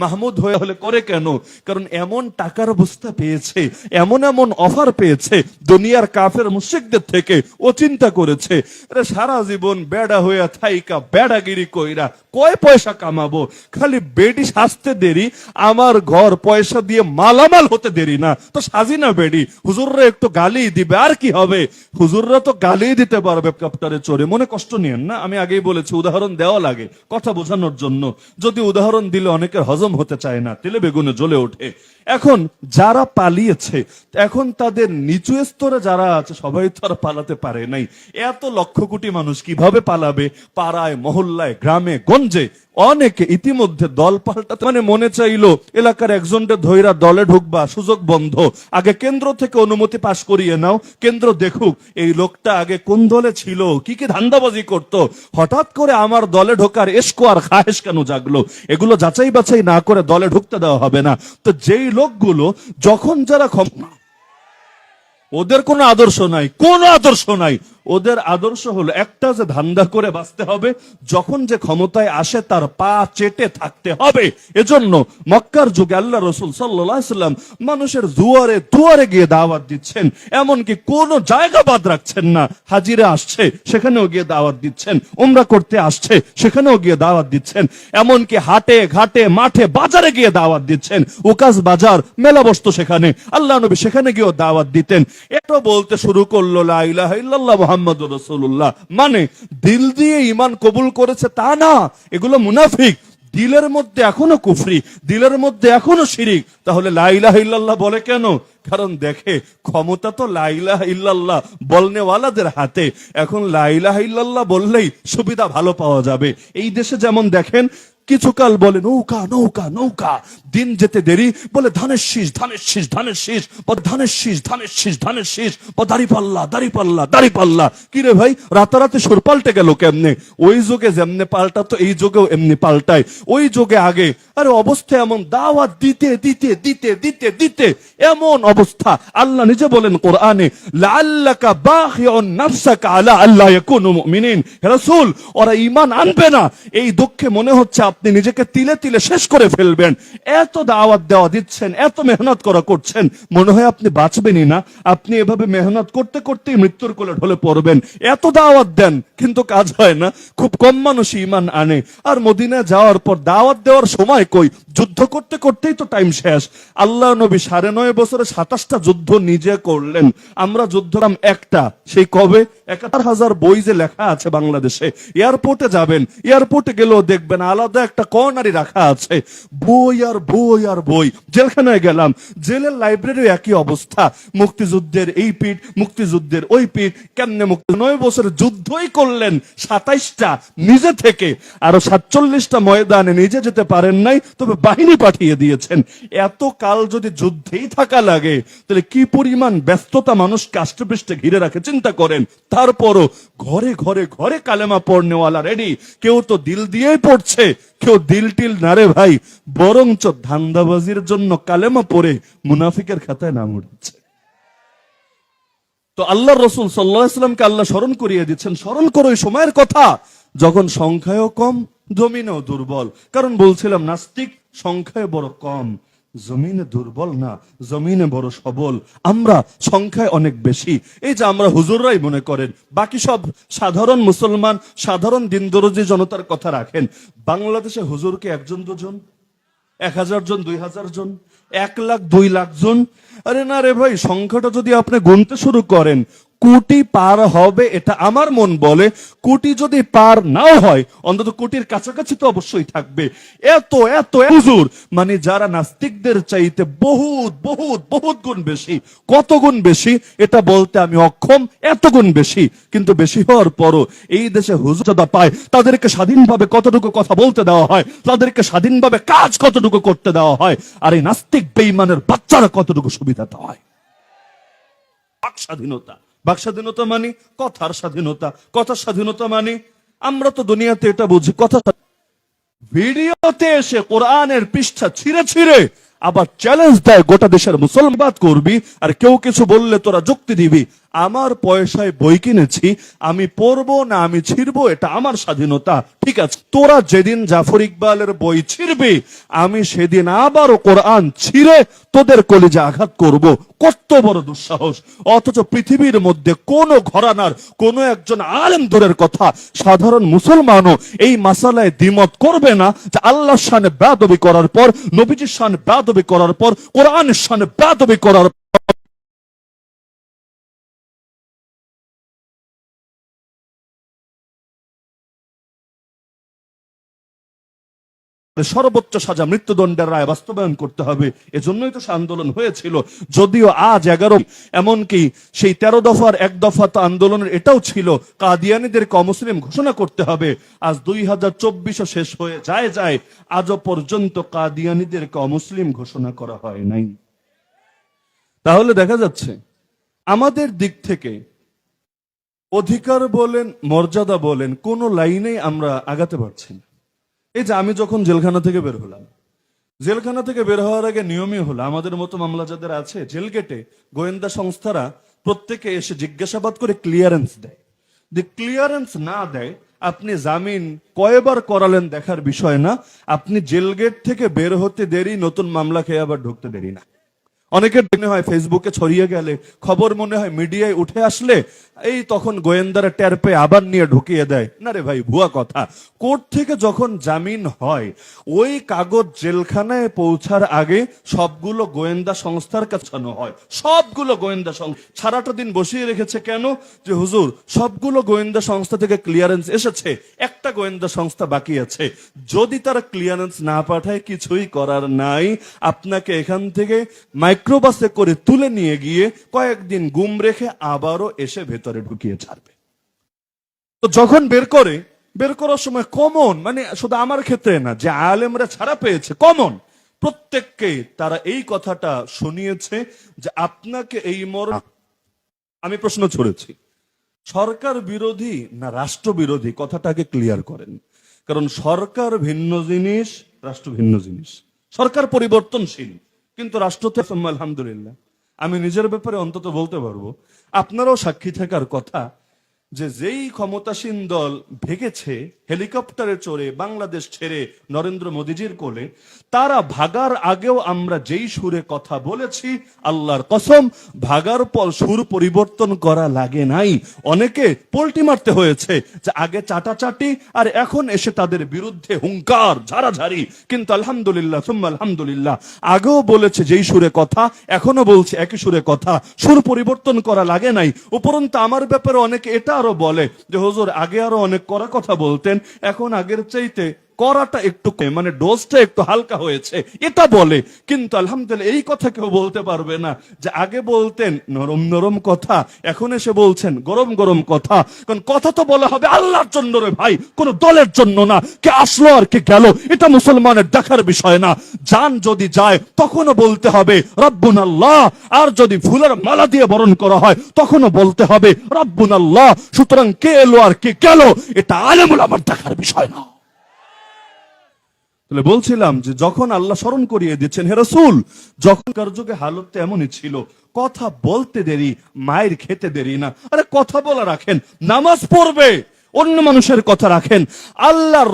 মাহমুদ হয়ে হলে করে কেন? কারণ এমন টাকার বস্তা পেয়েছে, এমন এমন অফার পেয়েছে দুনিয়ার কাফের মুশরিকদের থেকে। ও চিন্তা করেছে সারা জীবন বেড়া হইয়া থাইকা বেড়াগিরি কইরা কয় পয়সা কামাবো, খালি বেডি সাজতে দেরি, আমার ঘর পয়সা দিয়ে মালামাল হতে দেরি না, তো সাজি না বেডি, হুজুররা একটু গালি দিবে আর কি হবে, হুজুররা তো গালি দিতে পারবে কাপ্টারে চড়ে। মনে কষ্ট নিয়েন না, আমি আগেই বলেছি উদাহরণ দেওয়া লাগে কথা বোঝানোর জন্য। যদি উদাহরণ দিলে অনেকের হজম হতে চায় না, তেলে বেগুনে জ্বলে ওঠে। এখন যারা পালিয়েছে, এখন তাদের নিচু স্তরে যারা আছে সবাই তো আর পালাতে পারে নাই। এত লক্ষ কোটি মানুষ কিভাবে পালাবে? পাড়ায়, মহল্লায়, গ্রামে, গঞ্জে অনেকে ইতিমধ্যে দল পাল্টাতে মানে মনে চাইলো এলাকার একজনকে ধৈরা দলে ঢুকবা, সুযোগ বন্ধ, আগে কেন্দ্র থেকে অনুমতি পাশ করিয়ে নাও, কেন্দ্র দেখুক এই লোকটা আগে কোন দলে ছিল, কি কি ধান্দাবাজি করত, হঠাৎ করে আমার দলে ঢোকার এসকো আর খাহেশ কেন জাগলো, এগুলো যাচাই বাছাই না করে দলে ঢুকতে দেওয়া হবে না। তো যেই লোকগুলো যখন যারা ওদের কোনো আদর্শ নাই, কোনো আদর্শ নাই, ওদের আদর্শ হলো একটা, যে ধান্দা করে বাঁচতে হবে, যখন যে ক্ষমতায় আসে তার পা চেটে থাকতে হবে। এজন্য মক্কার যুগে আল্লাহ রাসূল সাল্লাল্লাহু আলাইহি ওয়াসাল্লাম মানুষের দুয়ারে দুয়ারে গিয়ে দাওয়াত দিচ্ছেন, এমনকি কোনো জায়গা বাদ রাখছেন না। হাজিরা আসছে সেখানেও গিয়ে দাওয়াত দিচ্ছেন, উমরা করতে আসছে সেখানেও গিয়ে দাওয়াত দিচ্ছেন, এমনকি হাটে ঘাটে মাঠে বাজারে গিয়ে দাওয়াত দিচ্ছেন। উকাস বাজার মেলা বসতো সেখানে, আল্লাহ নবী সেখানে গিয়েও দাওয়াত দিতেন। এটা বলতে শুরু করলো লা ইলাহা ইল্লাল্লাহ মুহাম্মাদুর রাসূলুল্লাহ, মানে দিল দিয়ে ঈমান কবুল করেছে তা না, এগুলো মুনাফিক, দিলের মধ্যে এখনো কুফরি, দিলের মধ্যে এখনো শিরিক। তাহলে লা ইলাহা ইল্লাল্লাহ বলে কেন? কারণ দেখে ক্ষমতা তো লা ইলাহা ইল্লাল্লাহ বলনেওয়ালাদের হাতে। এখন লা ইলাহা ইল্লাল্লাহ বললেই সুবিধা ভালো পাওয়া যাবে। এই দেশে যেমন দেখেন কিছুকাল বলে নৌকা নৌকা নৌকা, দিন যেতে দেরি বলে ধানের শীষ ধানের শীষ ধানের শীষ, ধানের শীষ ধানের শীষ ধানের শীষ, দাড়ি পাল্লা দাড়ি পাল্লা দাড়ি পাল্লা। কিরে ভাই, রাতারাতি সুর পাল্টে গেল কেমনে? ওই যুগে যেমনে পাল্টাতো এই যুগেও এমনি পাল্টায়। ওই যুগে আগে আরে অবস্থা এমন, দাওয়াত দিতে দিতে দিতে দিতে দিতে এমন অবস্থা, আল্লাহ নিজে বলেন কোরআনে, লাআল্লাকা বাখিউন নাফসাকা আলা আল্লা ইয়াকুনু মুমিনিন। হে রাসূল, ওরা ঈমান আনবে না, এই দুঃখে মনে হচ্ছে আপনি নিজেকে তিলে তিলে শেষ করে ফেলবেন। এত দাওয়াত দেওয়া দিচ্ছেন, এত মেহনত করা করছেন, মনে হয় আপনি বাঁচবেনই না। আপনি এভাবে মেহনত করতে করতেই মৃত্যুর কোলে ঢলে পড়বেন। এত দাওয়াত দেন কিন্তু কাজ হয় না, খুব কম মানুষ ঈমান আনে। আর মদিনা যাওয়ার পর দাওয়াত দেওয়ার সময় কই, যুদ্ধ করতে করতেই তো টাইম শেষ। আল্লাহ নবী 9.5 বছরে 27টা যুদ্ধ নিজে করলেন, আমরা যুদ্ধ একটা, সেই কবে? 71,000 বই যে লেখা আছে বাংলাদেশে। এয়ারপোর্টে যাবেন, এয়ারপোর্টে গেলেও দেখবেন আলাদা একটা কর্নারি রাখা আছে, বই আর বই আর বই। জেলখানায় গেলাম, জেলের লাইব্রেরির একই অবস্থা, মুক্তিযুদ্ধের এই পিঠ, মুক্তিযুদ্ধের ওই পিঠ, কেমনে মুক্তি। 9 বছর যুদ্ধই করলেন 27টা নিজে থেকে, আরো 47টা ময়দানে নিজে যেতে পারেন নাই, তবে বাহিনী পাঠিয়ে দিয়েছেন। এত কাল যদি যুদ্ধেই থাকা লাগে, তাহলে কি পরিমাণ ব্যস্ততা মানুষকে আষ্টপৃষ্ঠে ঘিরে রাখে চিন্তা করেন। তারপরও ঘরে ঘরে ঘরে কালেমা পড়নেওয়ালা রেডি, কেউ তো দিল দিয়েই পড়ছে, কেউ দিল টিল না রে ভাই, বরঞ্চ ধান্দাবাজির জন্য কালেমা পড়ে মুনাফিকের খাতায় নাম উঠছে। তো আল্লাহ রাসূল সাল্লাল্লাহু আলাইহি ওয়াসাল্লামকে আল্লাহ স্মরণ করিয়ে দিচ্ছেন, স্মরণ করো ওই সময়ের কথা যখন সংখ্যায়ও কম, জমিনেও দুর্বল। কারণ বলছিলাম নাস্তিক সংখ্যায় বড় কম, জমিনে দুর্বল না, জমিনে বড় সবল। আমরা সংখ্যায় অনেক বেশি। এই যে আমরা হুজুররাই মনে করেন, বাকি সব সাধারণ মুসলমান, সাধারণ দিনদরজি জনতার কথা রাখেন, বাংলাদেশে হুজুরকে 1 জন 2 জন, 1000 জন 2000 জন, 1 লাখ 2 লাখ জন? আরে না রে ভাই, সংখ্যাটা যদি আপনি গুনতে শুরু করেন, কোটি পার হবে এটা আমার মন বলে। কোটি যদি পার নাও হয়, অন্তত কোটির কাছাকাছি তো অবশ্যই থাকবে। এত এত হুজুর, মানে যারা নাস্তিকদের চাইতে বহুত বহুত বহুত গুণ বেশি। কত গুণ বেশি এটা বলতে আমি অক্ষম, এত গুণ বেশি। কিন্তু বেশি হওয়ার পরও এই দেশে হুজুর যারা পায়, তাদেরকে স্বাধীনভাবে কতটুকু কথা বলতে দেওয়া হয়, তাদেরকে স্বাধীনভাবে কাজ কতটুকু করতে দেওয়া হয়, আর এই নাস্তিক বেঈমানের বাচ্চারা কতটুকু সুবিধা দেওয়া হয়। বাক স্বাধীনতা, বাক স্বাধীনতা মানে কথার স্বাধীনতা, কথার স্বাধীনতা মানে আমরা তো দুনিয়াতে এটা বুঝি কথা। ভিডিওতে এসে কোরআনের পৃষ্ঠা ছিঁড়ে ছিঁড়ে আবার চ্যালেঞ্জ দেয় গোটা দেশের মুসলমান করবি, আর কেউ কিছু বললে তোরা যুক্তি দিবি। আমার পয়সায় বই কিনেছি, আমি পড়বো না আমি ছিড়বো এটা আমার স্বাধীনতা। ঠিক আছে, তোরা যেদিন জাফর ইকবালের বই ছিড়বি, আমি সেদিন আবারও কোরআন ছিঁড়ে তোদের কলিজা আঘাত করব। কত বড় দুঃসাহস! অথচ পৃথিবীর মধ্যে কোন ঘরানার কোন একজন আলেম দরের কথা সাধারণ মুসলমানও এই মাসালায় দ্বিমত করবে না যে আল্লাহর শানে বেয়াদবি করার পর, নবীজির শানে বেয়াদবি করার পর, কোরআনের শানে বেয়াদবি করার সর্বোচ্চ সাজা মৃত্যুদণ্ডের রায় বাস্তবায়ন করতে হবে। এজন্যই তো আন্দোলন হয়েছিল। যদিও আজ 11, এমনকি সেই 13 দফার 1 দফা তো আন্দোলনের এটাও ছিল কাদিয়ানীদেরকে অমুসলিম ঘোষণা করতে হবে। আজ 2024 শেষ হয়ে যায় আজও পর্যন্ত কাদিয়ানীদেরকে অমুসলিম ঘোষণা করা হয় নাই। তাহলে দেখা যাচ্ছে আমাদের দিক থেকে অধিকার বলেন, মর্যাদা বলেন, কোন লাইনেই আমরা আগাতে পারছি না। এই যে আমি যখন জেলখানা থেকে বের হলাম, জেলখানা থেকে বের হওয়ার আগে নিয়মই হলো আমাদের মতো মামলা যাদের আছে জেল গেটে গোয়েন্দা সংস্থারা প্রত্যেকে এসে জিজ্ঞাসাবাদ করে ক্লিয়ারেন্স দেয়। যে ক্লিয়ারেন্স না দেয়, আপনি জামিন কয়বার করালেন দেখার বিষয় না, আপনি জেল গেট থেকে বের হতে দেরি, নতুন মামলা খেয়ে আবার ঢুকতে দেরি না। অনেকের মনে হয় ফেসবুকে ছড়িয়ে গেলে, খবর মনে হয় মিডিয়ায় উঠে আসলে এই তখন গোয়েন্দারা টের পেয়ে আবার নিয়ে ঢুকিয়ে দেয়। না রে ভাই, ভুয়া কথা। কোর্ট থেকে যখন জামিন হয়, ওই কাগজ জেলখানায় পৌঁছার আগে সবগুলো গোয়েন্দা সংস্থার কাছে হয়। সবগুলো গোয়েন্দা সংস্থা সারাটা দিন বসিয়ে রেখেছে কেন? যে হুজুর, সবগুলো গোয়েন্দা সংস্থা থেকে ক্লিয়ারেন্স এসেছে, একটা গোয়েন্দা সংস্থা বাকি আছে। যদি তারা ক্লিয়ারেন্স না পাঠায়, কিছুই করার নাই, আপনাকে এখান থেকে মাইক্রোবাসে করে তুলে নিয়ে গিয়ে কয়েকদিন গুম রেখে আবারও এসে ভেতরে ঢুকিয়ে ছাড়বে। তো যখন বের করার সময় কমন, মানে শুধু আমার ক্ষেত্রে না, যে আলেমরা ছাড়া পেয়েছে কমন প্রত্যেককে তারা এই কথাটা শুনিয়েছে যে আপনাকে এই আমি প্রশ্ন ছড়েছি, সরকার বিরোধী না রাষ্ট্র বিরোধী, কথাটাকে ক্লিয়ার করেন। কারণ সরকার ভিন্ন জিনিস, রাষ্ট্র ভিন্ন জিনিস। সরকার পরিবর্তনশীল, কিন্তু রাষ্ট্র তো আলহামদুলিল্লাহ। আমি নিজের ব্যাপারে অন্তত বলতে পারবো, আপনারাও সাক্ষী থাকার কথা, যে যেই ক্ষমতাসীন দল ভেগেছে হেলিকপ্টারে চড়ে বাংলাদেশ ছেড়ে নরেন্দ্র মোদীজির কোলে, তারা ভাগার আগেও আমরা যেই সুরে কথা বলেছি, আল্লাহর কসম ভাগার পর সুর পরিবর্তন করা লাগে নাই। অনেকে পল্টি মারতে হয়েছে যে আগে চাটাচাটি আর এখন এসে তাদের বিরুদ্ধে হুঙ্কার ঝাড়াঝাড়ি, কিন্তু আলহামদুলিল্লাহ সুম্মা আলহামদুলিল্লাহ, আগেও বলেছে যেই সুরে কথা এখনো বলছে একই সুরে কথা, সুর পরিবর্তন করা লাগে নাই। উপরন্তু আমার ব্যাপারে অনেকে এটা আরো বলে যে হুজুর আগে আরো অনেক কড়া কথা বলতেন, এখন আগের চাইতে করাটা একটু মানে ডোজটা একটু হালকা হয়েছে, এটা বলে। কিন্তু আলহামদুলিল্লাহ এই কথা কেউ বলতে পারবে না যে আগে বলতেন নরম নরম কথা, এখন এসে বলছেন গরম গরম কথা। কারণ কথা তো বলা হবে আল্লাহর জন্য রে ভাই, কোন দলের জন্য না। কে আসলো আর কে গেল এটা মুসলমানের দেখার বিষয় না। জান যদি যায় তখনও বলতে হবে রব্বুন আল্লাহ, আর যদি ফুলের মালা দিয়ে বরণ করা হয় তখনও বলতে হবে রব্বুন আল্লাহ। সুতরাং কে এলো আর কে গেল এটা আলেমুল আমার দেখার বিষয় না। বলছিলাম যে যখন আল্লাহ স্মরণ করিয়ে দিচ্ছেন, হে রাসূল, যখন যুগে হালত এমনই ছিল, কথা বলতে দেরি, মায়ের খেতে দেরি না। আরে কথা বলা রাখেন, নামাজ পড়বে, অন্য মানুষের কথা রাখেন। আল্লাহর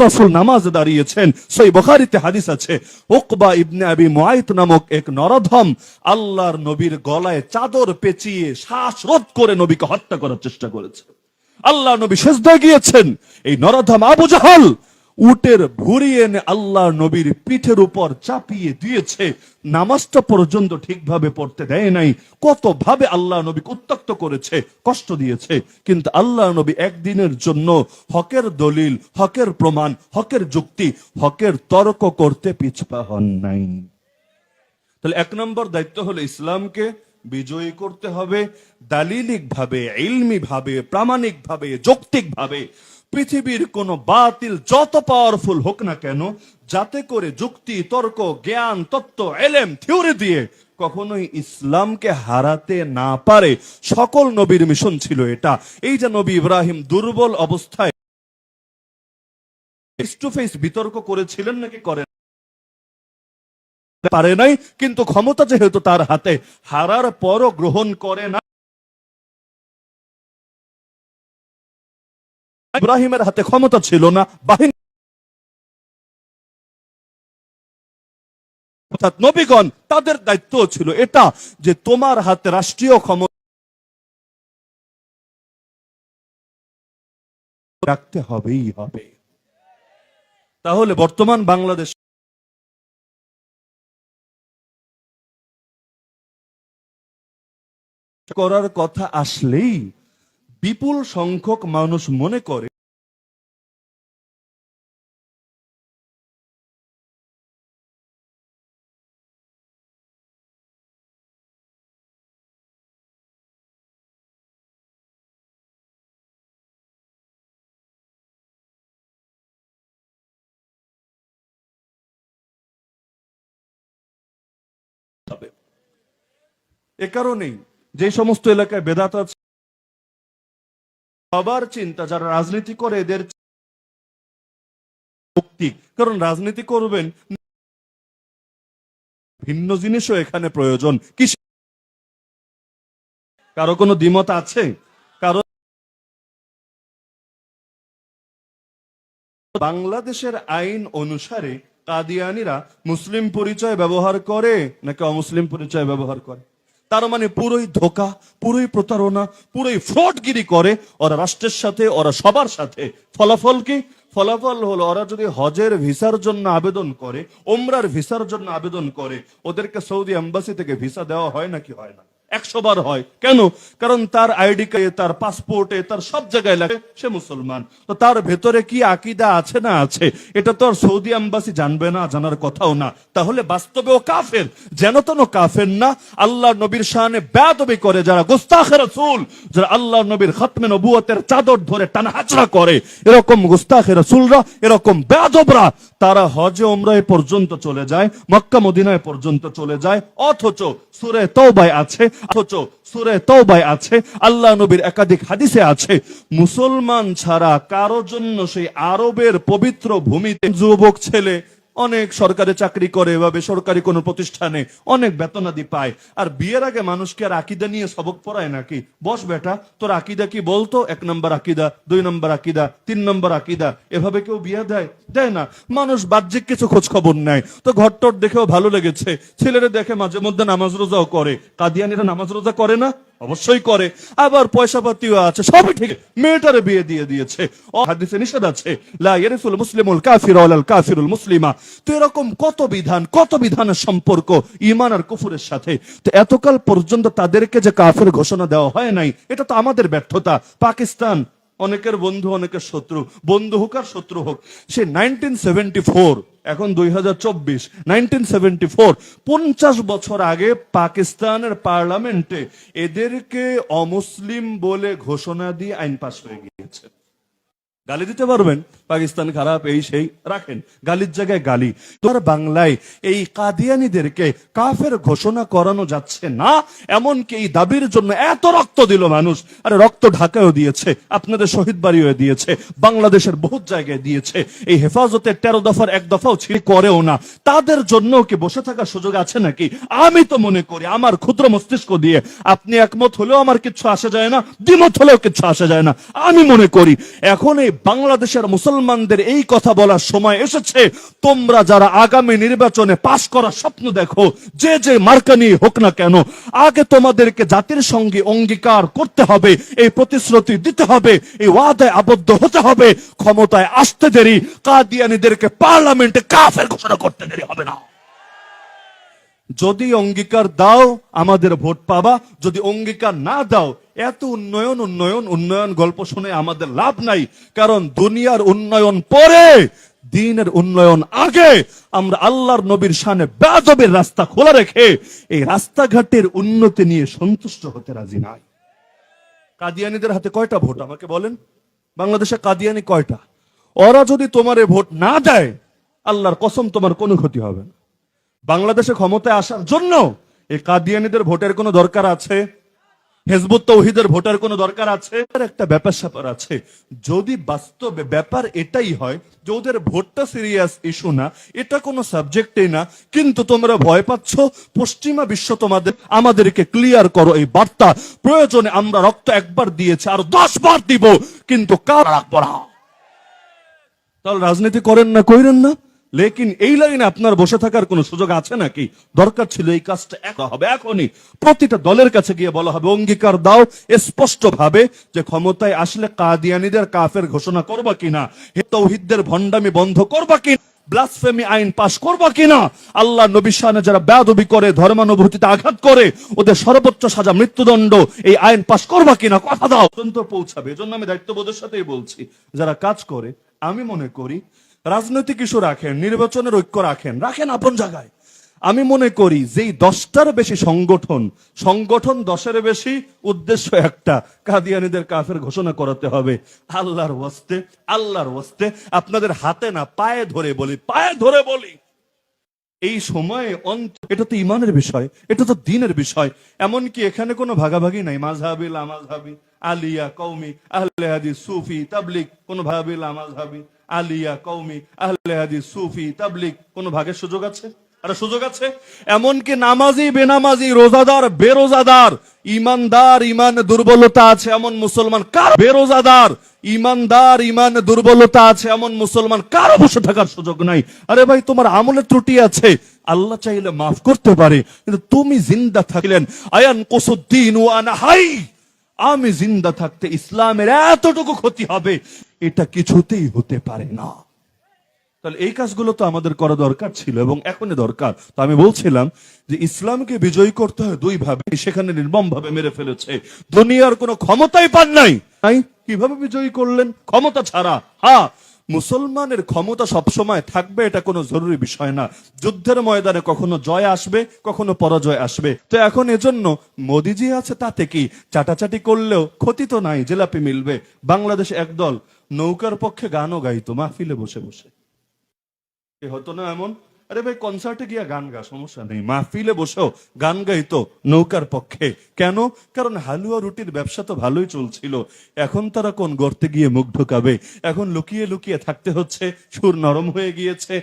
রসুল নামাজ দাঁড়িয়েছেন। সহিহ বুখারীতে হাদিস আছে, উকবা ইবনে আবি মুআইত নামক এক নরধম আল্লাহর নবীর গলায় চাদর পেঁচিয়ে শ্বাসরোধ করে নবীকে হত্যা করার চেষ্টা করেছে। আল্লাহ নবী সিজদায় গিয়েছেন, এই নরধম আবু জাহল উটের ভুঁড়ি এনে আল্লাহ নবীর পিঠের উপর চাপিয়ে দিয়েছে, নামাজটা পর্যন্ত ঠিকভাবে পড়তে দেয় নাই। কত ভাবে আল্লাহ নবী উত্ত্যক্ত করেছে, কষ্ট দিয়েছে, কিন্তু আল্লাহ নবী একদিনের জন্য হকের দলিল, হকের প্রমাণ, হকের যুক্তি, হকের তর্ক করতে পিছপা হন নাই। তাহলে 1 নম্বর দায়িত্ব হলো ইসলামকে বিজয়ী করতে হবে, দালিলিক ভাবে, ইলমি ভাবে, প্রামাণিক ভাবে, যৌক্তিক ভাবে। পৃথিবীর কোন বাতিল যত পাওয়ারফুল হোক না কেন, যাতে করে যুক্তি, তর্ক, জ্ঞান, তত্ত্ব, এলেম, থিওরি দিয়ে কখনোই ইসলামকে হারাতে না পারে। সকল নবীর মিশন ছিল এটা। এই যে নবী ইব্রাহিম দুর্বল অবস্থায় ফেস টু ফেস বিতর্ক করেছিলেন নাকি করেন পারে নাই, কিন্তু ক্ষমতা যেহেতু তার হাতে, হারার পরও গ্রহণ করে না। ইব্রাহিমের হাতে ক্ষমতা ছিল না, বাহিনী অর্থাৎ নবীগণ তাদের দায়িত্ব ছিল এটা যে তোমার হাতে রাষ্ট্রীয় ক্ষমতা রাখতে হবেই হবে। তাহলে বর্তমান বাংলাদেশ করার কথা আসলেই বিপুল সংখ্যক মানুষ মনে করে এ কারণেই যে সমস্ত এলাকায় বেদাত আছে সবার চিন্তা যারা রাজনীতি করে এদের মুক্তি, কারণ রাজনীতি করবেন ভিন্ন জিনিসও এখানে প্রয়োজন। কি কারো কোনো দ্বিমত আছে? কারো বাংলাদেশের আইন অনুসারে কাদিয়ানীরা মুসলিম পরিচয় ব্যবহার করে নাকি অমুসলিম পরিচয় ব্যবহার করে? তার মানে পুরোই ধোকা, পুরোই প্রতারণা, পুরোই ফ্রডগিরি করে ওরা রাষ্ট্রের সাথে, ওরা সবার সাথে। ফলাফল কি? ফলাফল হলো ওরা যদি হজের ভিসার জন্য আবেদন করে, ওমরার ভিসার জন্য আবেদন করে, ওদেরকে সৌদি এম্বাসি থেকে ভিসা দেওয়া হয় নাকি হয় না? 100 বার হয়। কেন? কারণ তার আইডি কার্ডে, তার পাসপোর্টে, তার সব জায়গায় লাগে সে মুসলমান। তো তার ভেতরে কি আকীদা আছে না আছে এটা তো আর সৌদি এম্বাসি জানবে না, জানার কথাও না। তাহলে বাস্তবে ও কাফের, যেন তেন কাফের না। আল্লাহ নবীর শানে বেয়াদবি করে যারা, গুস্তাখে রাসূল যারা আল্লাহ নবীর খতমে নবুয়তের চাদর ধরে টানাহাচড়া করে, এরকম গুস্তাখে রাসূলরা, এরকম বেয়াদবরা তারা হজে ওমরায় পর্যন্ত চলে যায়, মক্কা মদিনায় পর্যন্ত চলে যায়, অথচ সূরা তাওবায় আছে, আল্লাহ নবীর একাধিক হাদিসে আছে মুসলমান ছাড়া কারো জন্য সেই আরবের পবিত্র ভূমিতে যুবক ছেলে অনেক সরকারি চাকরি করে বা বেসরকারি কোন প্রতিষ্ঠানে অনেক বেতনাদি পায়, আর বিয়ের আগে মানুষকে আর আকীদা নিয়ে সবক পড়ায় নাকি? বস বেটা, তোর আকীদা কি বলতো? 1 নম্বর আকীদা, 2 নম্বর আকীদা, 3 নম্বর আকীদা, এভাবে কেউ বিয়ে দেয়? দেয় না। মানুষ বাহ্যিক কিছু খোঁজ খবর নেয়। তো ঘরটর দেখেও ভালো লেগেছে, ছেলেরা দেখে মাঝে মধ্যে নামাজ রোজাও করে। কাদিয়ানীরা নামাজ রোজা করে না? অবশ্যই করে। আবার পয়সা পাতিও আছে, সবই ঠিক, মেয়েটারে বিয়ে দিয়ে দিয়েছে। হাদিসে নিষেধ আছে, লা ইয়ারিসুল মুসলিমুল কাফির ওয়ালাল কাফিরুল মুসলিমা। তো এরকম কত বিধানের সম্পর্ক ঈমান আর কুফরের সাথে। তো এতকাল পর্যন্ত তাদেরকে যে কাফের ঘোষণা দেওয়া হয় নাই, এটা তো আমাদের ব্যর্থতা। পাকিস্তান অনেকের বন্ধু, অনেকের শত্রু, বন্ধু হোক আর শত্রু হোক, সে 1974, এখন 2024, 1974 50 বছর আগে পাকিস্তানের পার্লামেন্টে এদেরকে অমুসলিম বলে ঘোষণা দিয়ে আইন পাস হয়ে গিয়েছে। গালি দিতে পারবেন, পাকিস্তান খারাপ, এই সেই রাখেন, গালির জায়গায় গালি। তোর বাংলায় এই কাদিয়ানীদেরকে কাফের ঘোষণা করানো যাচ্ছে না, এমনকি এই দাবির জন্য এত রক্ত দিল মানুষ। আরে রক্ত ঢাকায়ও দিয়েছে, আপনাদের শহীদ বাড়িও দিয়েছে, বাংলাদেশের বহুত জায়গায় দিয়েছে। এই হেফাজতের 13 দফার 1 দফাও ছিঁড়ে করেও না। তাদের জন্য কি বসে থাকার সুযোগ আছে নাকি? আমি তো মনে করি আমার ক্ষুদ্র মস্তিষ্ক দিয়ে, আপনি একমত হলেও আমার কিচ্ছু আসে যায় না, দ্বিমত হলেও কিচ্ছু আসে যায় না। আমি মনে করি এখন এই বাংলাদেশের মুসলমানদের এই কথা বলার সময় এসেছে, তোমরা যারা আগামী নির্বাচনে পাশ করার স্বপ্ন দেখো, যে মার্কা নিয়ে হোক না কেন, আগে তোমাদেরকে জাতির সঙ্গে অঙ্গীকার করতে হবে, এই প্রতিশ্রুতি দিতে হবে, এই ওয়াদায় আবদ্ধ হতে হবে। ক্ষমতায় আসতে দেরি, কাদিয়ানীদেরকে পার্লামেন্টে কাফের ঘোষণা করতে দেরি হবে না। যদি অঙ্গীকার দাও আমাদের ভোট পাবা, যদি অঙ্গীকার না দাও এত উন্নয়ন উন্নয়ন উন্নয়ন গল্প শুনে আমাদের লাভ নাই। কারণ দুনিয়ার উন্নয়ন পরে, দ্বীনের উন্নয়ন আগে। আমরা আল্লাহর নবীর শানে বেয়াদবির রাস্তা খোলা রেখে এই রাস্তাঘাটের উন্নতি নিয়ে সন্তুষ্ট হতে রাজি নাই। কাদিয়ানীদের হাতে কয়টা ভোট আমাকে বলেন? বাংলাদেশে কাদিয়ানী কয়টা? ওরা যদি তোমারে ভোট না দেয়, আল্লাহর কসম তোমার কোনো ক্ষতি হবে না। বাংলাদেশে ক্ষমতায় আসার জন্য এই কাদিয়ানীদের ভোটের কোনো দরকার আছে? হিজবুত তাওহীদের ভোটার কোনো দরকার আছে? একটা ব্যাপার স্যাপার আছে। যদি বাস্তবে ব্যাপার এটাই হয় যে ওদের ভোটটা সিরিয়াস ইস্যু না, এটা কোনো সাবজেক্টই না, কিন্তু তোমরা ভয় পাচ্ছ, পশ্চিমা বিশ্ব আমাদেরকে ক্লিয়ার করো এই বার্তা। প্রয়োজনে আমরা রক্ত একবার দিয়েছি, আর 10 বার দিব, কিন্তু কার রাখবো না। তাহলে রাজনীতি করেন না, কইরেন না, লেকিন এই লাইনে আপনার বসে থাকার কোনো সুযোগ আছে নাকি? দরকার ছিল এই কাজটা হবে এখনই। প্রতিটা দলের কাছে গিয়ে বলা হবে, অঙ্গীকার দাও স্পষ্ট ভাবে যে ক্ষমতায় আসলে কাদিয়ানীদের কাফের ঘোষণা করবা কিনা, তাওহীদদের ভণ্ডামি বন্ধ করবা কিনা, ব্লাসফেমি আইন পাশ করবা কিনা, আল্লাহ নবীর শানে যারা বেয়াদবি করে, ধর্মানুভূতিতে আঘাত করে, ওদের সর্বোচ্চ সাজা মৃত্যুদণ্ড, এই আইন পাশ করবা কিনা, কথা দাও। পর্যন্ত পৌঁছাবে। এজন্য আমি দায়িত্ববোধের সাথেই বলছি, যারা কাজ করে, আমি মনে করি রাজনৈতিক ইস্যু রাখেন, নির্বাচনের ঐক্য রাখেন, রাখেন আপন জায়গায়। আমি মনে করি যেই 10টার বেশি সংগঠন 10-এর বেশি, উদ্দেশ্য একটা, কাদিয়ানীদের কাফের ঘোষণা করাতে হবে। আল্লাহর ওয়াস্তে আপনাদের হাতে না, পায়ে ধরে বলি, এই সময়ে এটা তো ইমানের বিষয়, এটা তো দ্বীনের বিষয়। এমনকি এখানে কোনো ভাগাভাগি নাই, মাযহাবি লামাযহাবি, আলিয়া কওমি আহলে হাদিস সুফি তাবলিগ, কোন ভাগাভাগি লামাযহাবি আলিয়া কওমি আহলে হাদিস সুফি তাবলিগ, কোন ভাগের সুযোগ আছে? আরে সুযোগ আছে। এমনকি নামাজি বেনামাজি, রোজাদার বেরোজাদার, ইমানদার ইমান দুর্বলতা আছে এমন মুসলমান, কার বেরোজাদার ইমানদার ইমান দুর্বলতা আছে এমন মুসলমান কারো বসে থাকার সুযোগ নাই। আরে ভাই, তোমার আমলের ত্রুটি আছে, আল্লাহ চাইলে মাফ করতে পারে, কিন্তু তুমি জিন্দা থাকলেন, আয়ান কুসুদ্দিন ওয়া আনা হাই, আমি জিন্দা থাকতে ইসলামের এতটুকু ক্ষতি হবে, এটা কিছুতেই হতে পারে না। তাহলে এই কাজগুলো তো আমাদের করা দরকার ছিল এবং এখনই দরকার। তো আমি বলছিলাম যে ইসলামকে বিজয়ী করতে হয় দুই ভাবে, সেখানে নির্মম ভাবে মেরে ফেলেছে, দুনিয়ার কোনো ক্ষমতাই পান নাই। কিভাবে বিজয়ী করলেন? ক্ষমতা ছাড়া। হ্যাঁ, মুসলমানের ক্ষমতা সবসময় থাকবে, এটা কোনো জরুরি বিষয় না। যুদ্ধের ময়দানে কখনো জয় আসবে, কখনো পরাজয় আসবে। তো এখন এজন্য মোদিজি আছে, তাতে কি চাটাচাটি করলেও ক্ষতি তো নাই, জেলাপি মিলবে। বাংলাদেশে একদল নৌকার পক্ষে গানও গাইতো মাহফিলে বসে বসে, হতো না এমন? আরে ভাই, কনসার্টে গিয়া গান গা, সমস্যা নেই, মাহফিলে বসেও গান গাইতো নৌকার পক্ষে। কেন? কারণ হালুয়া রুটির ব্যবসা তো ভালোই চলছিল। এখন তারা কোন গর্তে গিয়ে মুখ ঢোকাবে? এখন লুকিয়ে লুকিয়ে থাকতে হচ্ছে, সুর নরম হয়ে গিয়েছে।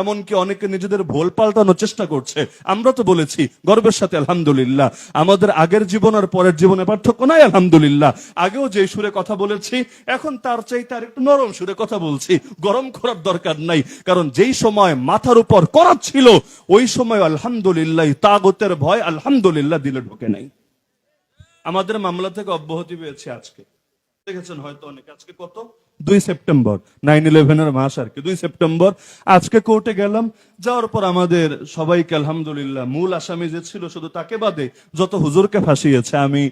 এমনকি অনেকে নিজেদের ভোল পাল্টানোর চেষ্টা করছে। আমরা তো বলেছি গর্বের সাথে, আলহামদুলিল্লাহ, আমাদের আগের জীবন আর পরের জীবনে পার্থক্য নাই, আলহামদুলিল্লাহ। আগেও যে সুরে কথা বলেছি, এখন তার চাইতে আর একটু নরম সুরে কথা বলছি। গরম করার দরকার নাই, কারণ যেই সময় মাথার উপর করাত ছিল, ওই সময় আলহামদুলিল্লাহ তাগুতের ভয় আলহামদুলিল্লাহ দিলে ঢোকে নাই। আমাদের মামলা থেকে অব্যাহতি পেয়েছে আজকে, দেখেছেন হয়তো অনেকে। আজকে কত? 2 সেপ্টেম্বর, 9/11 মাস আর কি, 2 সেপ্টেম্বর। আজকে কোর্টে গেলাম, যাওয়ার পর আমাদের সবাইকে আলহামদুলিল্লাহ, মূল আসামি যে ছিল শুধু তাকে বাদে যত হুজুরকে ফাঁসিয়েছে, আমি,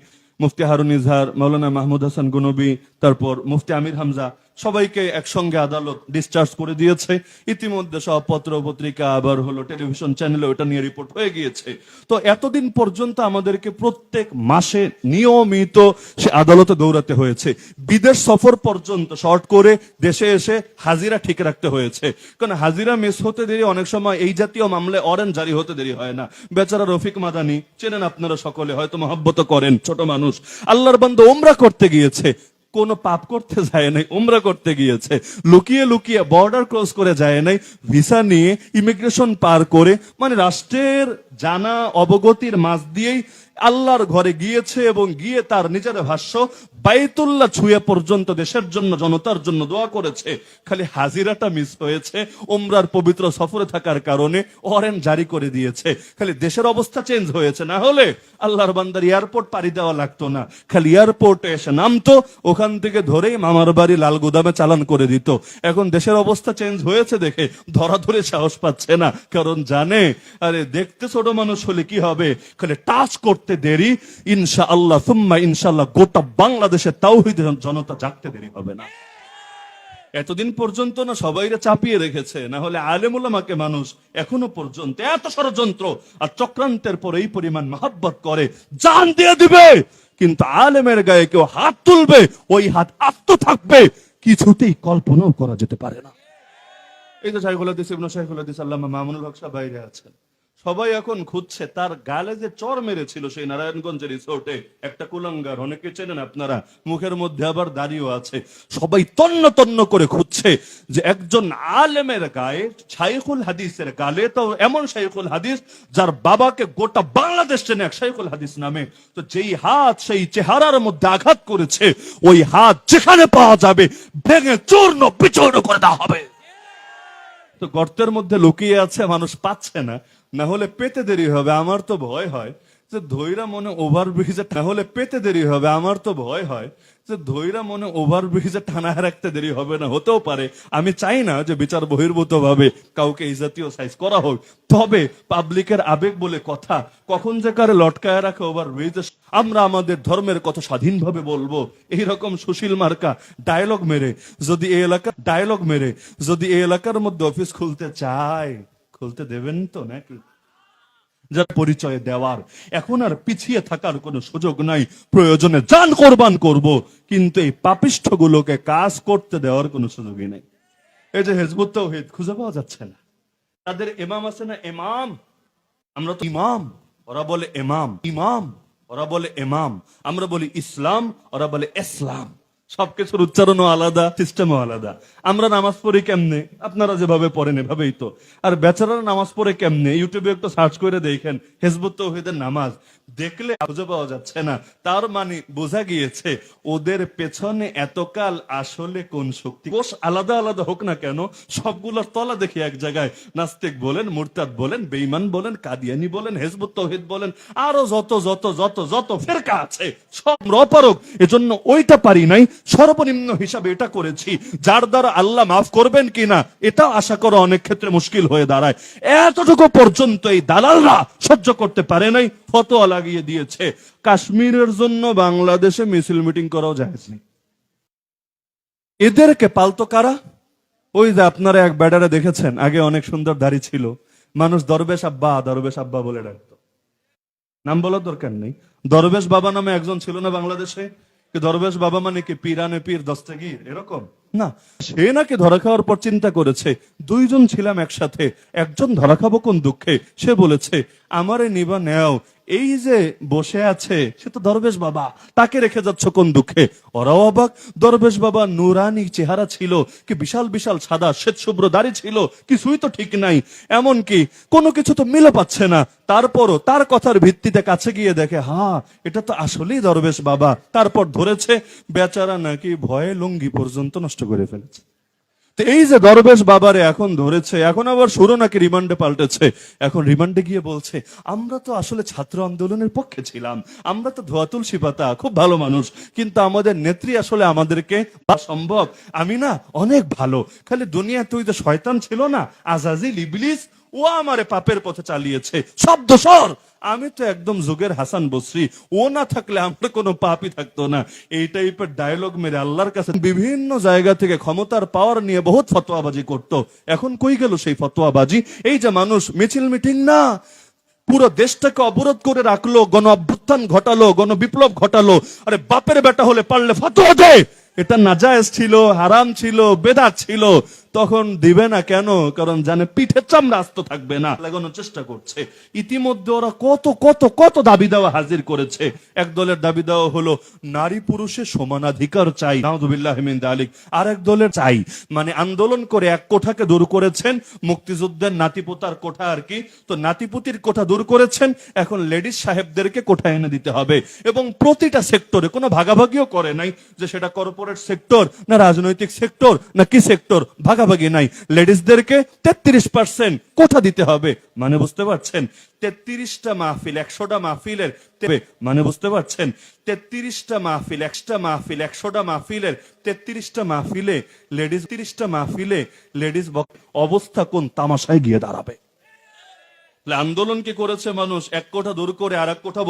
মুফতি হারুন ইজহার, মাওলানা মাহমুদ হাসান গনবী, তারপর মুফতি আমির হামজা, সবাইকে একসঙ্গে আদালত ডিসচার্জ করে দিয়েছে। ইতিমধ্যে সব পত্র পত্রিকা, আবার হলো টেলিভিশন চ্যানেলে ওটা নিয়ে রিপোর্ট হয়ে গিয়েছে। তো এতদিন পর্যন্ত আমাদেরকে প্রত্যেক মাসে নিয়মিত সে আদালতে দৌড়াতে হয়েছে। বিদেশ সফর পর্যন্ত শর্ট করে দেশে এসে হাজিরা ঠিক রাখতে হয়েছে, কারণ হাজিরা মিস হতে দেরি, অনেক সময় এই জাতীয় মামলায় অরেঞ্জ জারি হতে দেরি হয় না। বেচারা রফিক মাদানি চেনেন আপনারা সকলে, হয়তো মহব্বত করেন, ছোট মানুষ, আল্লাহর বান্দা, উমরা করতে গিয়েছে, কোন পাপ করতে যায় নাই, উমরা করতে গিয়েছে, লুকিয়ে লুকিয়ে বর্ডার ক্রস করে যায় নাই, ভিসা নিয়ে ইমিগ্রেশন পার করে, মানে রাষ্ট্রের জানা অবগতির মাঝ দিয়েই আল্লাহর ঘরে গিয়েছে এবং গিয়ে তার নিজের ভাষ্য বাইতুল্লাহ ছুঁয়ে পর্যন্ত দেশের জন্য, জনতার জন্য দোয়া করেছে। খালি হাজিরাটা মিস হয়েছে, উমরার পবিত্র সফরে থাকার কারণে অরেঞ্জ জারি করে দিয়েছে। খালি দেশের অবস্থা চেঞ্জ হয়েছে, না হলে আল্লাহর বান্দার এয়ারপোর্ট পাড়ি দেওয়া লাগতো না। খালি এয়ারপোর্টে এসে নামতো, ওখান থেকে ধরেই মামার বাড়ি লাল গুদামে চালান করে দিত। এখন দেশের অবস্থা চেঞ্জ হয়েছে দেখে ধরাধরে সাহস পাচ্ছে না, কারণ জানে আরে দেখতে ছোট মানুষ হলে কি হবে, খালি টাচ করতে দেরি, ইনশাআল্লাহ সুম্মা ইনশাআল্লাহ গোটা বাংলাদেশের তাওহীদের জনতা জাগতে দেরি হবে না। এতদিন পর্যন্ত না সবাইরে চাপিয়ে রেখেছে, না হলে আলেম উলামাকে মানুষ এখনো পর্যন্ত এত ষড়যন্ত্র আর চক্রান্তের পর এই পরিমাণ মহব্বত করে, জান দিয়ে দিবে, কিন্তু আলেমের গায়ে কেউ হাত তুলবে, ওই হাত আস্ত থাকবে, কিছুতেই কল্পনাও করা যেতে পারে না। এই তো শাইখুল হাদিস ইবনে শাইখুল হাদিস আল্লামা মামুনুল হক সাহেব বাইরে আছেন, সবাই এখন খুঁজছে তার গালে যে চর মেরেছিল সেই নারায়ণগঞ্জের রিসোর্টে একটা কুলাঙ্গার, অনেকে চেনেন আপনারা, মুখের মধ্যে আবার দাড়িও আছে। সবাই তন্ন তন্ন করে খুঁজছে যে একজন আলেমের গায়ে, শাইখুল হাদিসের গালে, তো এমন শাইখুল হাদিস যার বাবাকে গোটা বাংলাদেশ চেনে এক শাইখুল হাদিস নামে, তো যেই হাত সেই চেহারার মধ্যে আঘাত করেছে ওই হাত যেখানে পাওয়া যাবে ভেঙে চূর্ণ বিচূর্ণ করে দেওয়া হবে। তো গর্তের মধ্যে লুকিয়ে আছে, মানুষ পাচ্ছে না, না হলে পেতে দেরি হবে। আমার তো ভয় হয় যে ধৈরা মনে ওভারব্রিজে, না হলে পেতে দেরি হবে। আমার তো ভয় হয় যে ধৈরা মনে ওভারব্রিজে টানায় রাখতে দেরি হবে না। হতেও পারে, আমি চাই না যে বিচার বহির্ভূত ভাবে কাউকে এই জাতীয় সাইজ করা হোক, তবে পাবলিকের আবেগ বলে কথা, কখন যে কারে লটকায় রাখে ওভারব্রিজে। আমরা আমাদের ধর্মের কথা স্বাধীনভাবে বলবো, এইরকম সুশীল মার্কা ডায়লগ মেরে যদি এই এলাকার মধ্যে অফিস খুলতে চায়, খুলতে দেবেন তো নাকি? যার পরিচয় দেওয়ার এখন আর পিছিয়ে থাকার কোনো সুযোগ নাই, প্রয়োজনে জান কোরবান করব, কিন্তু এই পাপিষ্ঠ গুলোকে কাজ করতে দেওয়ার কোনো সুযোগই নেই। এই যে হিজবুত তাওহীদ খুঁজে পাওয়া যাচ্ছে না, তাদের ইমাম আছে না, ইমাম, আমরা তো ইমাম, ওরা বলে ইমাম, ওরা বলে ইমাম, আমরা বলি ইসলাম, ওরা বলে ইসলাম। সবকিছুর উচ্চারণও আলাদা, সিস্টেমও আলাদা। আমরা নামাজ পড়ি কেমনে, আপনারা যেভাবে পড়েন এভাবেই তো। আর বেচারারা নামাজ পড়ে কেমনে, ইউটিউবে একটু সার্চ করে দেখেন হিজবুত তাওহীদের নামাজ, দেখলে খুঁজে পাওয়া যাচ্ছে না। তার মানে বোঝা গিয়েছে ওদের পেছনে এতকাল আসলে কোন শক্তি, কোষ আলাদা আলাদা হোক না কেন, সবগুলোর তলা দেখি এক জায়গায়। নাস্তিক বলেন, মুরতাদ বলেন, বেঈমান বলেন, কাদিয়ানি বলেন, হিজবুত তাওহীদ বলেন, আরো যত যত যত যত ফেরকা আছে সব অপারক। এজন্য ওইটা পারি নাই, সর্বনিম্ন হিসাবে এটা করেছি, যার দ্বারা আল্লাহ মাফ করবেন কিনা এটা আশা করা অনেক ক্ষেত্রে মুশকিল হয়ে দাঁড়ায়। এতটুকু পর্যন্ত এই দালালরা সহ্য করতে পারে নাই, ফতোয়া লাগিয়ে দিয়েছে কাশ্মীরের জন্য বাংলাদেশে মিছিল মিটিং করাও জায়েজ নেই। এদেরকে পালতো কারা? ওই যে আপনারা এক ব্যাটারে দেখেছেন, আগে অনেক সুন্দর দাড়ি ছিল, মানুষ দরবেশ আব্বা বলে ডাকতো। নাম বলার দরকার নেই, দরবেশ বাবা নামে একজন ছিল না বাংলাদেশে? দরবেশ বাবা মানে কি পীরানে পীর দস্তগীর এরকম না, সে নাকি ধরা খাওয়ার পর চিন্তা করেছে, দুইজন ছিলাম একসাথে, একজন ধরা খাবো কোন দুঃখে, সে বলেছে আমারে নিবা নেও, এই যে বসে আছে সে তো দরবেশ বাবা, তাকে রেখে যাচ্ছ কোন দুঃখে? ওরাও অবাক, দরবেশ বাবা নুরানি চেহারা ছিল, কি বিশাল বিশাল সাদা শ্বেত শুভ্র দাড়ি ছিল, কিছুই তো ঠিক নাই, এমনকি কোনো কিছু তো মিলে পাচ্ছে না। তারপরও তার কথার ভিত্তিতে কাছে গিয়ে দেখে, হ্যাঁ এটা তো আসলেই দরবেশ বাবা। তারপর ধরেছে বেচারা নাকি ভয়ে লুঙ্গি পর্যন্ত নষ্ট করে ফেলেছে। তো এই যে দরবেশ বাবারে এখন ধরেছে, এখন আবার শুরু নাকি রিমান্ডে পাল্টেছে, এখন রিমান্ডে গিয়ে বলছে আমরা তো আসলে ছাত্র আন্দোলনের পক্ষে ছিলাম, আমরা তো ধোয়া তুলসী পাতা, খুব ভালো মানুষ, কিন্তু আমাদের নেত্রী আসলে আমাদেরকে সম্ভব, আমি না অনেক ভালো, খালি দুনিয়া তুই যে শয়তান ছিল না আজাজিল ইবলিস, ও আমারে পাপের পথে চালিয়েছে, সব দোষর, আমি তো একদম যুগের হাসান বসরি, ও না থাকলে আমরা কোনো পাপই থাকতো না। এই টাইপের ডায়লগ মেরে আল্লাহর কাছে বিভিন্ন জায়গা থেকে ক্ষমতার পাওয়ার নিয়ে বহুত ফতোয়াবাজি করত। এখন কই গেল সেই ফতোয়াবাজি? এই যে মানুষ মিছিল মিটিং না, পুরো দেশটাকে অবরোধ করে রাখলো, গণ অভ্যুত্থান ঘটালো, গণ বিপ্লব ঘটালো, আরে বাপের বেটা হলে পারলে ফতোয়া দে, এটা নাজায়েজ ছিল, হারাম ছিল, বেদাত ছিল, তখন দিবে না কেন? কারণ জানে পিঠে চামড়া আস্ত থাকবে না, লাগানোর চেষ্টা করছে। ইতিমধ্যে ওরা কত কত কত দাবি দেওয়া হাজির করেছে। এক দলের দাবি দেওয়া হলো নারী পুরুষের সমানাধিকার চাই, নাউযুবিল্লাহি মিন যালিক। আর এক দলের চাই, মানে আন্দোলন করে এক কোঠাকে দূর করেছেন, মুক্তিযুদ্ধের নাতিপোতার কোঠা আর কি, তো নাতিপুতির কোঠা দূর করেছেন, এখন লেডিস সাহেবদেরকে কোঠা এনে দিতে হবে। এবং প্রতিটা সেক্টরে কোনো ভাগাভাগিও করে নাই যে সেটা কর্পোরেট সেক্টর না রাজনৈতিক সেক্টর না কি সেক্টর, ভাগাভাগি নাই, লেডিসদেরকে 33% কোঠা দিতে হবে। মানে বুঝতে পারছেন, 33টা মাহফিল 100টা মাহফিলের, মানে বুঝতে পারছেন 33টা মাহফিল 100টা মাহফিলের 33টা মাহফিলে লেডিস, 30টা মাহফিলে লেডিস অবস্থা কোন তামাশায় গিয়ে দাঁড়াবে। আন্দোলন কি করেছে মানুষ, এক কোঠা দূর করে আর এক কোঠা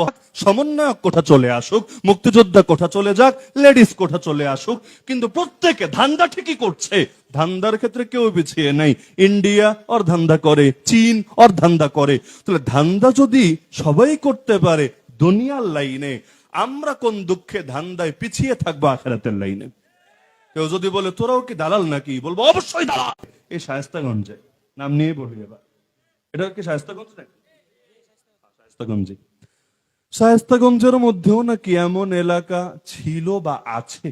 সমন্বয়ক কোঠা চলে আসুক, মুক্তিযোদ্ধা কোঠা চলে যাক, লেডিস কোঠা চলে আসুক, কিন্তু প্রত্যেকে ধান্দা ঠিকই করছে, ধান্দার ক্ষেত্রে কেউ পিছিয়ে নাই। ইন্ডিয়া ওর ধান্দা করে, চীন ওর ধান্দা করে, তাহলে ধান্দা যদি সবাই করতে পারে দুনিয়ার লাইনে, আমরা কোন দুঃখে ধান্দায় পিছিয়ে থাকবো আখিরাতের লাইনে? কেউ যদি বলে তোরাও কি দালাল নাকি, বলবো অবশ্যই দালাল। এই শায়েস্তাগঞ্জে নাম নিয়ে বলি এবার, এটা কি শায়েস্তাগঞ্জ নাকি? শায়েস্তাগঞ্জে। শায়েস্তাগঞ্জের মধ্যেও নাকি এমন এলাকা ছিল বা আছে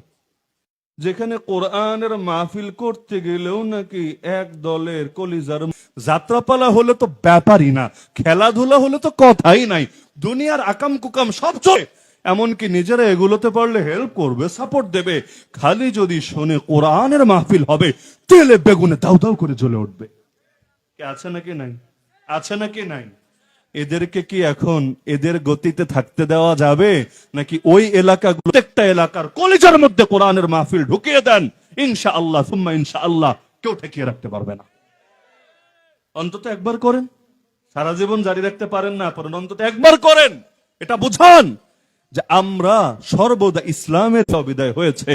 যেখানে কোরআনের মাহফিল করতে গেলেও নাকি এক দলের কলিজার, যাত্রাপালা হলে তো ব্যাপারই না, খেলাধুলা হলে তো কথাই নাই, দুনিয়ার আকাম কুকাম সব চলে, এমনকি নিজেরা এগুলোতে পারলে হেল্প করবে, সাপোর্ট দেবে, খালি যদি শোনে কোরআনের মাহফিল হবে তেলে বেগুনে দাউ দাউ করে জ্বলে উঠবে। কে আছে নাকি নাই? আছে নাকি নাই? এদেরকে কি এখন এদের গতিতে থাকতে দেওয়া যাবে, নাকি ওই এলাকাগুলো প্রত্যেকটা এলাকার কলিজার মধ্যে কোরআনের মাহফিল ঢুকিয়ে দেন, ইনশাআল্লাহ সুম্মা ইনশাআল্লাহ কেউ ঠেকিয়ে রাখতে পারবে না। অন্তত একবার করেন, সারা জীবন জারি রাখতে পারেন না পারেন, অন্তত একবার করেন, এটা বুঝান যে আমরা সর্বদা ইসলামের বিদায় হয়েছে।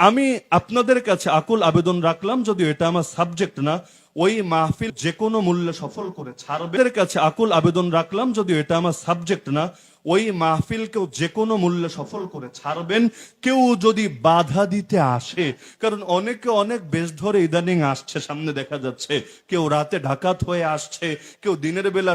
আমি আপনাদের কাছে আকুল আবেদন রাখলাম, যদিও এটা আমার সাবজেক্ট না, ওই মাহফিল যে কোনো মূল্যে সফল করে ছাড়বে। এর কাছে আকুল আবেদন রাখলাম, যদিও এটা আমার সাবজেক্ট না, ওই মাহফিল কেউ যে কোনো মূল্যে সফল করে ছাড়বেন, কেউ যদি বাধা দিতে আসে। কারণ অনেকে অনেক বেশ ধরে ইদানিং আসছে, সামনে দেখা যাচ্ছে কেউ রাতে ডাকাত হয়ে আসছে, কেউ দিনের বেলা